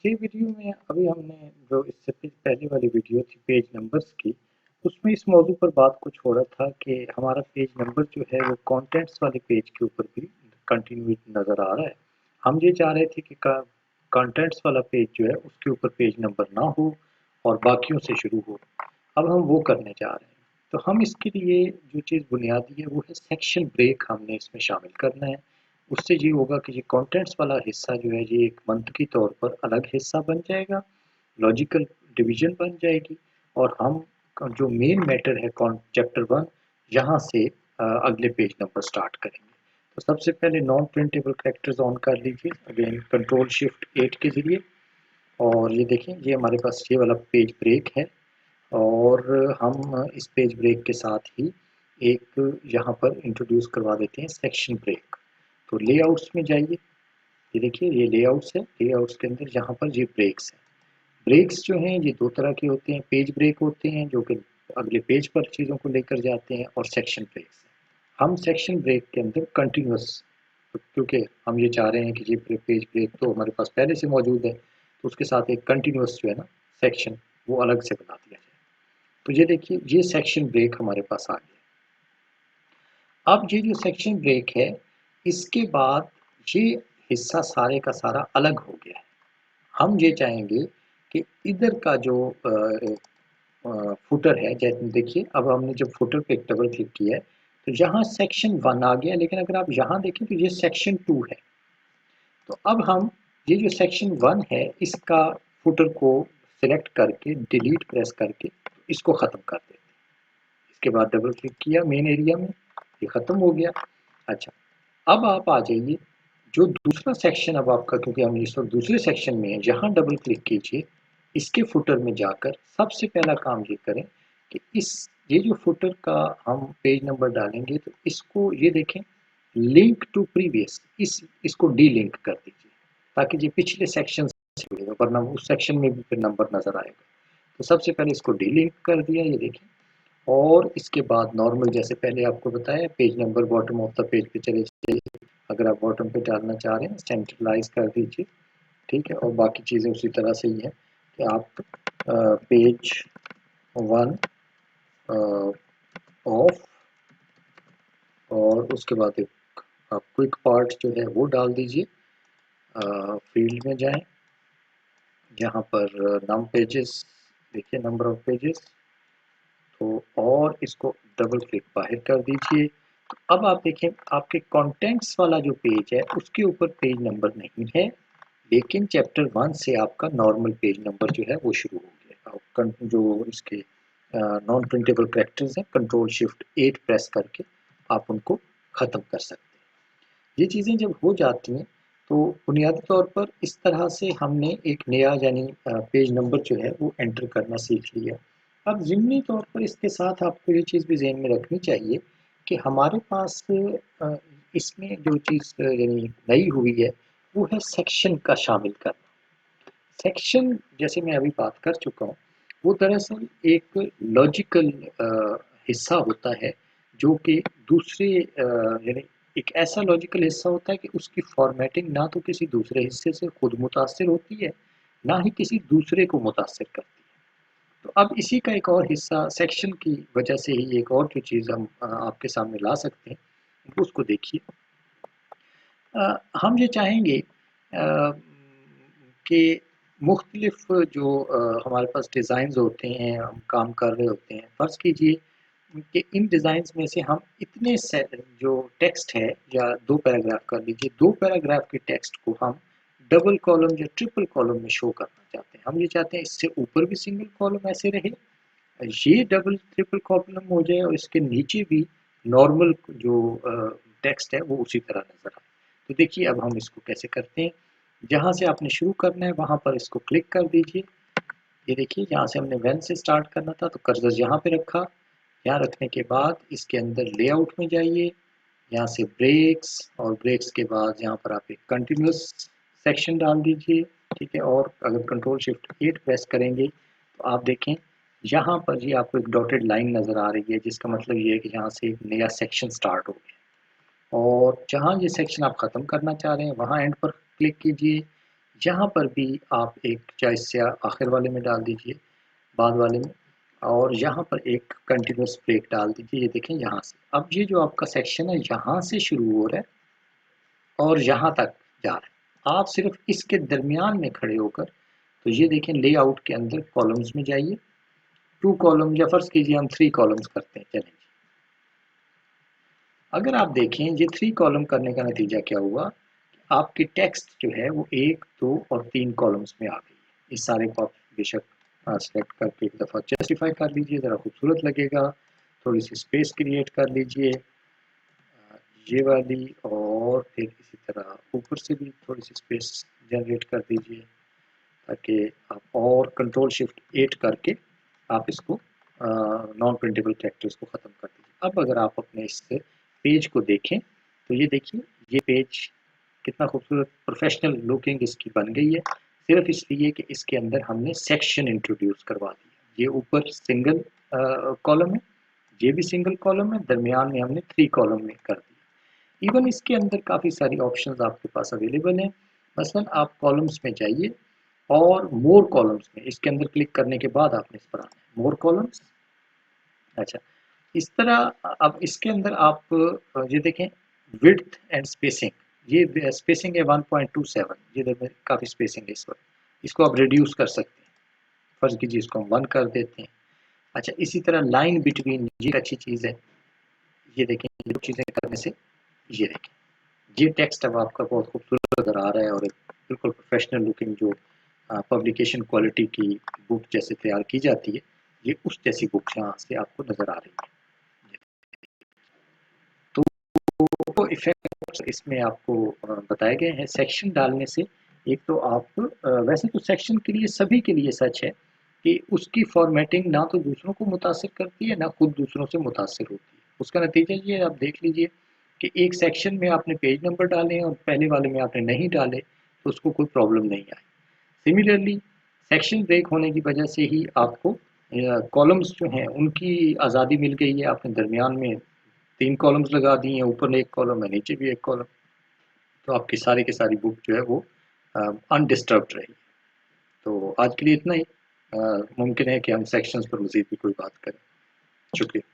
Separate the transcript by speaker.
Speaker 1: ये वीडियो में अभी हमने जो इससे पहले वाली वीडियो थी पेज नंबर्स की, उसमें इस मौजू पर बात कुछ हो रहा था कि हमारा पेज नंबर जो है वो कंटेंट्स वाले पेज के ऊपर भी कंटिन्यू नज़र आ रहा है। हम ये चाह रहे थे कि कंटेंट्स वाला पेज जो है उसके ऊपर पेज नंबर ना हो और बाकियों से शुरू हो। अब हम वो करने जा रहे हैं। तो हम इसके लिए जो चीज़ बुनियादी है वो है सेक्शन ब्रेक हमने इसमें शामिल करना है। उससे ये होगा कि ये कंटेंट्स वाला हिस्सा जो है ये एक मंथ की तौर पर अलग हिस्सा बन जाएगा, लॉजिकल डिवीजन बन जाएगी और हम जो मेन मैटर है चैप्टर 1 यहाँ से अगले पेज नंबर स्टार्ट करेंगे। तो सबसे पहले नॉन प्रिंटेबल कैरेक्टर्स ऑन कर लीजिए, अगेन कंट्रोल शिफ्ट 8 के ज़रिए। और ये देखें ये हमारे पास ये वाला पेज ब्रेक है और हम इस पेज ब्रेक के साथ ही एक यहाँ पर इंट्रोड्यूस करवा देते हैं सेक्शन ब्रेक। तो लेआउट्स में जाइए, ये देखिए ये लेआउट्स है, लेआउट्स के अंदर यहाँ पर ये ब्रेक्स है। ब्रेक्स जो हैं ये दो तरह के होते हैं, पेज ब्रेक होते हैं जो कि अगले पेज पर चीज़ों को लेकर जाते हैं और सेक्शन ब्रेक्स। हम सेक्शन ब्रेक के अंदर कंटिन्यूस, क्योंकि हम ये चाह रहे हैं कि ये पेज ब्रेक तो हमारे पास पहले से मौजूद है तो उसके साथ एक कंटिन्यूस जो है ना सेक्शन वो अलग से बना दिया जाए। तो ये देखिए ये सेक्शन ब्रेक हमारे पास आ गया। अब ये जो सेक्शन ब्रेक है इसके बाद ये हिस्सा सारे का सारा अलग हो गया है। हम ये चाहेंगे कि इधर का जो फुटर है, जैसे देखिए अब हमने जब फुटर पे डबल क्लिक किया है तो यहाँ सेक्शन 1 आ गया, लेकिन अगर आप यहाँ देखें तो ये सेक्शन 2 है। तो अब हम ये जो सेक्शन 1 है इसका फुटर को सिलेक्ट करके डिलीट प्रेस करके इसको ख़त्म कर देते हैं। इसके बाद डबल क्लिक किया मेन एरिया में, ये ख़त्म हो गया। अच्छा, अब आप आ जाइए जो दूसरा सेक्शन अब आपका, क्योंकि हम इस वक्त दूसरे सेक्शन में हैं, यहाँ डबल क्लिक कीजिए, इसके फुटर में जाकर सबसे पहला काम ये करें कि ये जो फुटर का हम पेज नंबर डालेंगे तो इसको ये देखें लिंक टू प्रीवियस, इसको डी लिंक कर दीजिए ताकि ये पिछले सेक्शन से जुड़ेगा, वरना उस सेक्शन में भी फिर नंबर नज़र आएगा। तो सबसे पहले इसको डी लिंक कर दिया, ये देखें। और इसके बाद नॉर्मल जैसे पहले आपको बताया page number bottom of the page पे चले जाइए, अगर आप बॉटम पे डालना चाह रहे हैं सेंट्रलाइज कर दीजिए, ठीक है। और बाकी चीज़ें उसी तरह से ही है कि आप पेज 1 ऑफ और उसके बाद एक आप क्विक पार्ट जो है वो डाल दीजिए। फील्ड में जाएं, यहाँ पर नम पेजेस देखिए, नंबर ऑफ पेजेस, तो और इसको डबल क्लिक बाहर कर दीजिए। तो अब आप देखें आपके कंटेंट्स वाला जो पेज है उसके ऊपर पेज नंबर नहीं है, लेकिन चैप्टर 1 से आपका नॉर्मल पेज नंबर जो है वो शुरू हो गया। जो इसके नॉन प्रिंटेबल कैरेक्टर्स हैं कंट्रोल शिफ्ट 8 प्रेस करके आप उनको ख़त्म कर सकते हैं। ये चीज़ें जब हो जाती हैं तो बुनियादी तौर पर इस तरह से हमने एक नया यानी पेज नंबर जो है वो एंटर करना सीख लिया। अब ज़िमनी तौर पर इसके साथ आपको ये चीज़ भी ज़हन में रखनी चाहिए कि हमारे पास इसमें जो चीज़ यानी नई हुई है वो है सेक्शन का शामिल करना। सेक्शन जैसे मैं अभी बात कर चुका हूँ वो दरअसल एक लॉजिकल हिस्सा होता है जो कि दूसरे यानी एक ऐसा लॉजिकल हिस्सा होता है कि उसकी फॉर्मेटिंग ना तो किसी दूसरे हिस्से से खुद मुतासिर होती है ना ही किसी दूसरे को मुतासिर करती है। तो अब इसी का एक और हिस्सा सेक्शन की वजह से ही एक और जो चीज़ हम आपके सामने ला सकते हैं उसको देखिए। हम ये चाहेंगे कि मुख्तलिफ जो हमारे पास डिज़ाइंस होते हैं, हम काम कर रहे होते हैं, फ़र्ज़ कीजिए कि इन डिज़ाइंस में से हम इतने से जो टेक्स्ट है या 2 पैराग्राफ कर लीजिए, 2 पैराग्राफ के टेक्स्ट को हम डबल कॉलम या ट्रिपल कॉलम में शो करना चाहते हैं। हम ये चाहते हैं इससे ऊपर भी सिंगल कॉलम ऐसे रहे, ये डबल ट्रिपल कॉलम हो जाए और इसके नीचे भी नॉर्मल जो टेक्स्ट है वो उसी तरह नज़र आए। तो देखिए अब हम इसको कैसे करते हैं। जहाँ से आपने शुरू करना है वहाँ पर इसको क्लिक कर दीजिए। ये देखिए यहाँ से हमने व्हेन से स्टार्ट करना था तो कर्सर यहाँ पे रखा। यहाँ रखने के बाद इसके अंदर लेआउट में जाइए, यहाँ से ब्रेक्स और ब्रेक्स के बाद यहाँ पर आप एक कंटिन्यूस सेक्शन डाल दीजिए, ठीक है। और अगर कंट्रोल शिफ्ट 8 प्रेस करेंगे तो आप देखें यहाँ पर ये आपको एक डॉटेड लाइन नज़र आ रही है, जिसका मतलब ये है कि यहाँ से एक नया सेक्शन स्टार्ट हो गया। और जहाँ ये सेक्शन आप ख़त्म करना चाह रहे हैं वहाँ एंड पर क्लिक कीजिए। जहाँ पर भी आप एक चॉइस या आखिर वाले में डाल दीजिए, बाद वाले में, और यहाँ पर एक कंटिन्यूस ब्रेक डाल दीजिए। ये देखें यहाँ से, अब ये जो आपका सेक्शन है यहाँ से शुरू हो रहा है और यहाँ तक जा रहा है। आप सिर्फ इसके दरमियान में खड़े होकर, तो ये देखें लेआउट के अंदर कॉलम्स में जाइए, 2 कॉलम या फर्ज कीजिए हम 3 कॉलम्स करते हैं। चलें, अगर आप देखें ये 3 कॉलम करने का नतीजा क्या हुआ, आपकी टेक्स्ट जो है वो 1, 2 और 3 कॉलम्स में आ गई है। इस सारे को आप बेशक सेलेक्ट करके एक दफ़ा जस्टिफाई कर लीजिए, ज़रा खूबसूरत लगेगा। थोड़ी सी स्पेस क्रिएट कर लीजिए, ये वाली, और फिर इसी तरह ऊपर से भी थोड़ी सी स्पेस जनरेट कर दीजिए, ताकि आप और कंट्रोल शिफ्ट 8 करके आप इसको नॉन प्रिंटेबल कैरेक्टर्स को ख़त्म कर दीजिए। अब अगर आप अपने इस पेज को देखें तो ये देखिए, ये पेज कितना खूबसूरत प्रोफेशनल लुकिंग इसकी बन गई है, सिर्फ इसलिए कि इसके अंदर हमने सेक्शन इंट्रोड्यूस करवा दिया। ये ऊपर सिंगल कॉलम है, ये भी सिंगल कॉलम है, दरमियान में हमने 3 कॉलम में कर दिया। इवन इसके अंदर काफ़ी सारी ऑप्शंस आपके पास अवेलेबल हैं। मसलन आप कॉलम्स में जाइए और मोर कॉलम्स में, इसके अंदर क्लिक करने के बाद आपने इस पर आना है मोर कॉलम्स। अच्छा, इस तरह अब इसके अंदर आप ये देखें विड्थ एंड स्पेसिंग, ये स्पेसिंग है 1.27, ये काफ़ी स्पेसिंग है इस पर, इसको आप रिड्यूस कर सकते हैं। फर्ज कीजिए इसको हम 1 कर देते हैं। अच्छा, इसी तरह लाइन बिटवीन, ये अच्छी चीज़ है। ये देखें, ये चीज़ें करने से ये देखें, ये टेक्स्ट अब आपका बहुत खूबसूरत नज़र आ रहा है और एक बिल्कुल प्रोफेशनल लुकिंग जो पब्लिकेशन क्वालिटी की बुक जैसे तैयार की जाती है, ये उस जैसी बुक यहाँ से आपको नज़र आ रही है। तो इफेक्ट्स इसमें आपको बताए गए हैं सेक्शन डालने से। एक तो आप वैसे तो सेक्शन के लिए सभी के लिए सच है कि उसकी फॉर्मेटिंग ना तो दूसरों को मुतासिर करती है, ना खुद दूसरों से मुतासिर होती है। उसका नतीजा ये आप देख लीजिए कि एक सेक्शन में आपने पेज नंबर डाले और पहले वाले में आपने नहीं डाले, तो उसको कोई प्रॉब्लम नहीं आई। सिमिलरली सेक्शन ब्रेक होने की वजह से ही आपको कॉलम्स जो हैं उनकी आज़ादी मिल गई है। आपने दरमियान में 3 कॉलम्स लगा दिए हैं, ऊपर एक कॉलम है, नीचे भी एक कॉलम, तो आपकी सारी की सारी बुक जो है वो अनडिस्टर्ब्ड रहेगी। तो आज के लिए इतना ही। मुमकिन है कि हम सेक्शंस पर मज़ीद भी कोई बात करें। शुक्रिया।